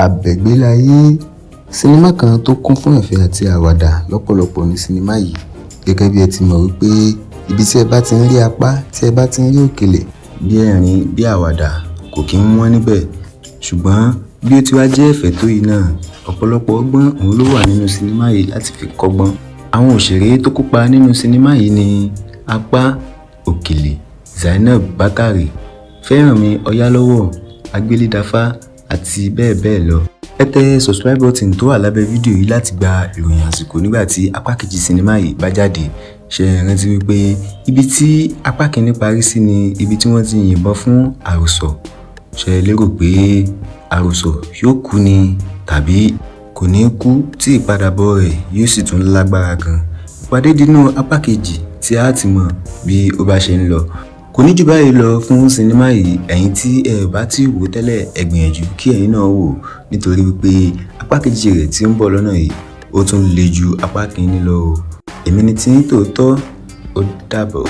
Àbẹ̀gbélayé, sinimá kan tó kún fún ẹ̀fẹ̀ àti àwàdà lọ́pọ̀lọpọ̀ ní sinimá yìí. Gẹ́gẹ́ bí ẹ ti mọ̀ wípé ibi tí ẹ bá ti ń rí apá, tí ẹ bá ti ń rí òkèlè, bí ẹ̀rín bí àwàdà kò kí ń wọ́n níbẹ̀. Ṣùgbọ́n bí ó ti wá jẹ́ ẹ̀fẹ̀ tó yìí náà, ọ̀pọ̀lọpọ̀ ọgbọ́n òun ló wà nínú sinimá yìí láti fi kọ́gbọ́n. Àwọn òṣèré tó kópa nínú sinimá yìí ni Apá, Òkèlè, Zainab Bákàrè, Fẹ́rànmi Ọ̀yálọ́wọ̀, Agbélédafá àti bẹ́ẹ̀ bẹ́ẹ̀ lọ. Ẹ tẹ subscribe button tó wà lábẹ́ fídíò yìí láti gba ìròyìn àsìkò nígbà tí apá kejì sinimá yìí bá jáde. Ṣé ẹ rántí wípé ibi tí apá kìíní parí sí ni ibi tí wọ́n ti yìnbọn fún Àròsọ? Ṣé ẹ lérò pé Àròsọ yóò kú ni tàbí kò ní kú tí ìpadàbọ̀ rẹ̀ yóò sì tún lágbára gan? Ìpàdé dínú apá kejì tí a ti mọ̀ bí ó bá ṣe ń lọ. Kò ní jù báyìí lọ fún sinimá yìí. Ẹ̀yin tí ẹ bá ti wò tẹ́lẹ̀, ẹ gbìyànjú kí ẹ̀yin náà wò, nítorí wípé apá kejì rẹ̀ tí ń bọ̀ lọ́nà yìí ó tún le ju apá kìíní lọ. Èmi ni tí ń tòótọ́, ó dàbọ̀.